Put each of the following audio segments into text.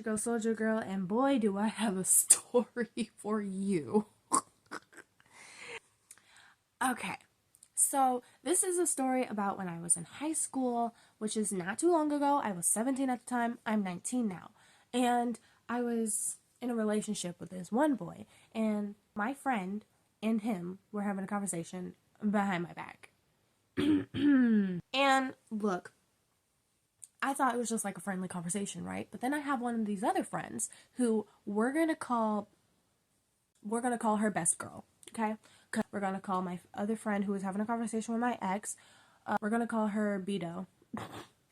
Go Soldier Girl, and boy do I have a story for you. Okay, so this is a story about when I was in high school, which is not too long ago. I was 17 at the time. I'm 19 now. And I was in a relationship with this one boy, and my friend and him were having a conversation behind my back. And look, I thought it was just like a friendly conversation, right? But then I have one of these other friends who we're gonna call her best girl, okay? We're gonna call my other friend who was having a conversation with my ex. We're gonna call her Beto.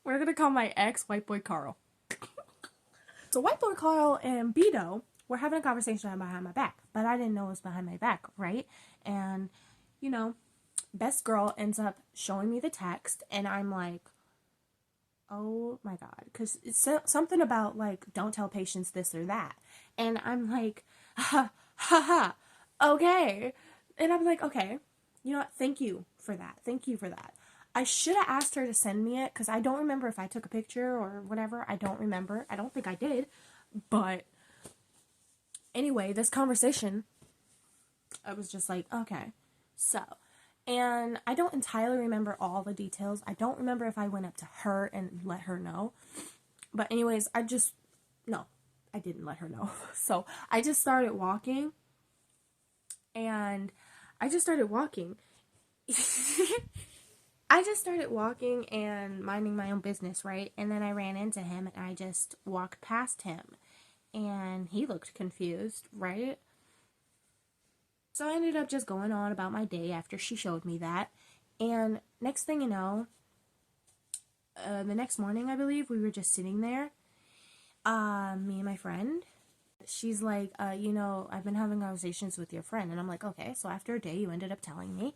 We're gonna call my ex White Boy Carl. So White Boy Carl and Beto were having a conversation behind my back, but I didn't know it was behind my back, right? And you know, best girl ends up showing me the text, and I'm like, oh my god, because it's something about like, don't tell patients this or that, and I'm like, ha ha ha, okay, and I'm like, okay, you know what, thank you for that. I should have asked her to send me it, because I don't remember if I took a picture or whatever. I don't remember. I don't think I did, but anyway, this conversation, I was just like, okay, so. And I don't entirely remember all the details. I don't remember if I went up to her and let her know. But anyways, I didn't let her know. So I just started walking. And I just started walking. I just started walking and minding my own business, right? And then I ran into him and I just walked past him. And he looked confused, right? So I ended up just going on about my day after she showed me that. And next thing you know, the next morning, I believe, we were just sitting there, me and my friend. She's like, I've been having conversations with your friend. And I'm like, okay, so after a day, you ended up telling me.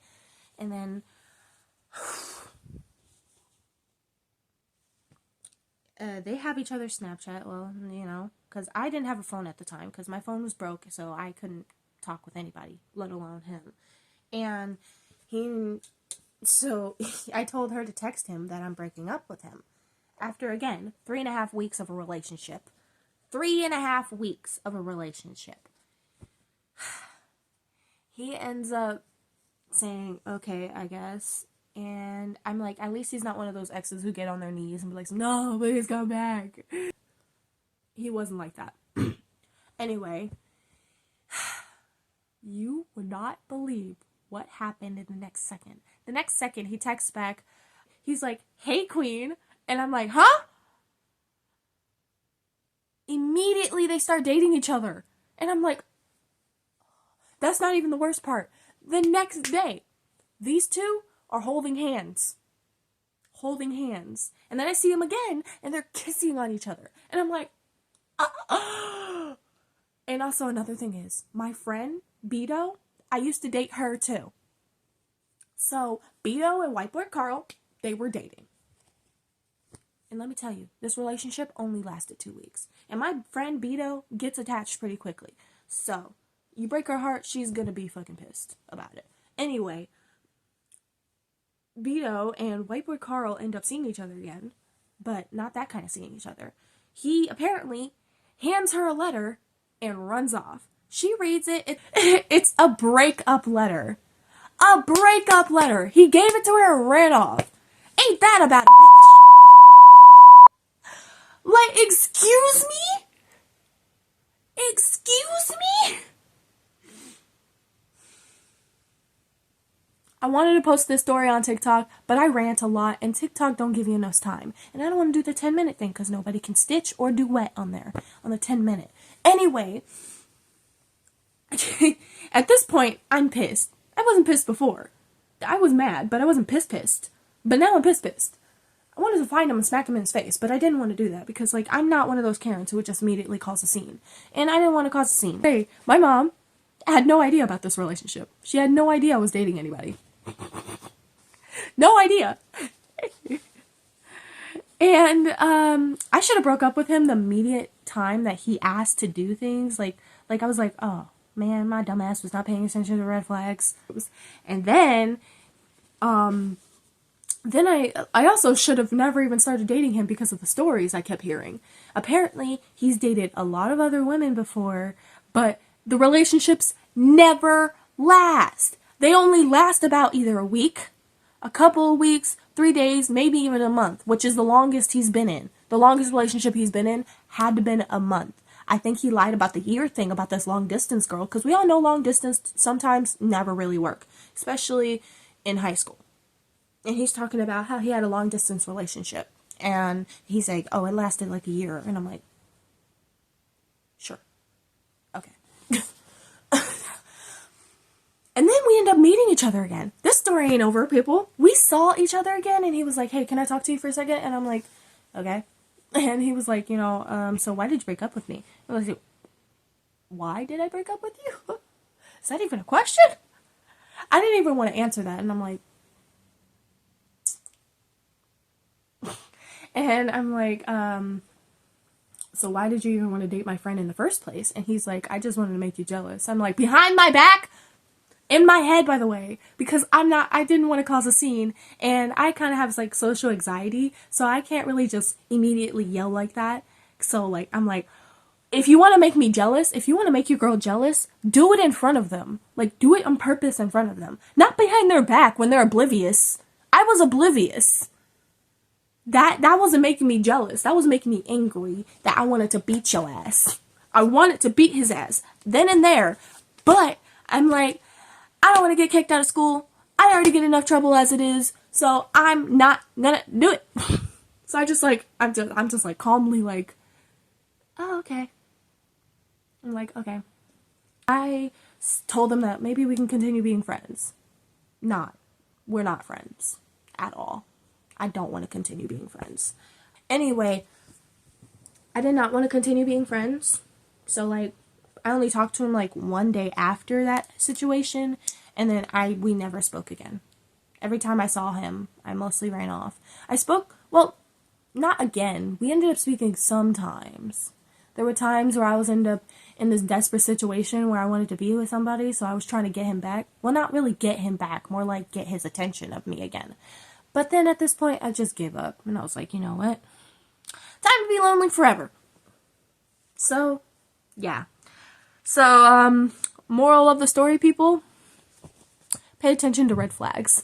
And then they have each other's Snapchat. Well, because I didn't have a phone at the time because my phone was broke, so I couldn't talk with anybody, let alone him. And I told her to text him that I'm breaking up with him. After, again, 3.5 weeks of a relationship. 3.5 weeks of a relationship. He ends up saying, okay, I guess. And I'm like, at least he's not one of those exes who get on their knees and be like, no, please come back. He wasn't like that. Anyway, you would not believe what happened in the next second. The next second, he texts back. He's like, hey, queen. And I'm like, huh? Immediately, they start dating each other. And I'm like, that's not even the worst part. The next day, these two are holding hands. Holding hands. And then I see them again, and they're kissing on each other. And I'm like, ah. And also another thing is, my friend, Beto, I used to date her too. So, Beto and White Boy Carl, they were dating. And let me tell you, this relationship only lasted 2 weeks. And my friend Beto gets attached pretty quickly. So, you break her heart, she's gonna be fucking pissed about it. Anyway, Beto and White Boy Carl end up seeing each other again. But not that kind of seeing each other. He apparently hands her a letter and runs off. She reads it. It's a breakup letter. A breakup letter. He gave it to her and ran off. Ain't that about a bitch? Like, excuse me? Excuse me? I wanted to post this story on TikTok, but I rant a lot, and TikTok don't give you enough time. And I don't want to do the 10-minute thing, because nobody can stitch or duet on there, on the 10-minute. Anyway, at this point, I'm pissed. I wasn't pissed before. I was mad, but I wasn't pissed. But now I'm pissed. I wanted to find him and smack him in his face, but I didn't want to do that, because, I'm not one of those Karens who would just immediately cause a scene. And I didn't want to cause a scene. Hey, my mom had no idea about this relationship. She had no idea I was dating anybody. No idea. And I should have broke up with him the immediate time that he asked to do things. Like I was like, oh man, my dumbass was not paying attention to red flags. And then then I also should have never even started dating him because of the stories I kept hearing. Apparently, he's dated a lot of other women before, but the relationships never last. They only last about either a week, a couple of weeks, 3 days, maybe even a month, which is the longest he's been in. The longest relationship he's been in had to been a month. I think he lied about the year thing about this long distance girl, because we all know long distance sometimes never really work, especially in high school. And he's talking about how he had a long distance relationship. And he's like, oh, it lasted like a year. And I'm like, sure. Okay. And then we end up meeting each other again. This story ain't over, people. We saw each other again, and he was like, hey, can I talk to you for a second? And I'm like, okay. And he was like, so why did you break up with me? I was like, why did I break up with you? Is that even a question? I didn't even want to answer that. And I'm like, so why did you even want to date my friend in the first place? And he's like, I just wanted to make you jealous. I'm like, behind my back? In my head, by the way, because I didn't want to cause a scene, and I kind of have like social anxiety, so I can't really just immediately yell like that. So like, I'm like, if you want to make me jealous, if you want to make your girl jealous, do it in front of them. Like, do it on purpose in front of them, not behind their back when they're oblivious. I was oblivious. That wasn't making me jealous. That was making me angry that I wanted to beat your ass. I wanted to beat his ass then and there, but I'm like, I don't want to get kicked out of school. I already get enough trouble as it is, so I'm not gonna do it. So I'm just like calmly like, oh, okay. I'm like, okay. I told him that maybe we can continue being friends. We're not friends at all. I don't want to continue being friends. Anyway, I did not want to continue being friends. So like, I only talked to him like one day after that situation, and then we never spoke again. Every time I saw him, I mostly ran off. Well, not again. We ended up speaking sometimes. There were times where I was end up in this desperate situation where I wanted to be with somebody, so I was trying to get him back. Well, not really get him back, more like get his attention of me again. But then at this point, I just gave up, and I was like, you know what? Time to be lonely forever. So, yeah. So, moral of the story, people, pay attention to red flags.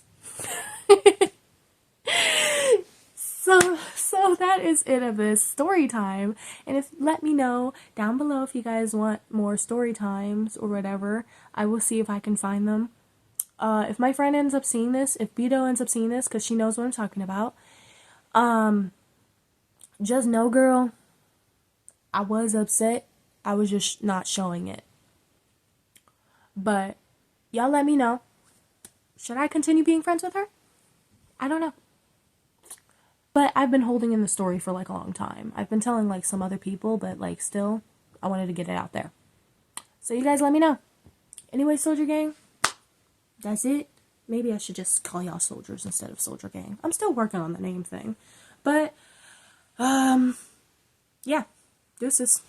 So that is it of this story time. And let me know down below if you guys want more story times or whatever. I will see if I can find them. If my friend ends up seeing this, if Beto ends up seeing this, because she knows what I'm talking about, just know, girl, I was upset. I was just not showing it. But y'all let me know. Should I continue being friends with her? I don't know. But I've been holding in the story for like a long time. I've been telling like some other people, but like still, I wanted to get it out there. So you guys let me know. Anyway, Soldier Gang, that's it. Maybe I should just call y'all soldiers instead of Soldier Gang. I'm still working on the name thing. But, yeah, deuces.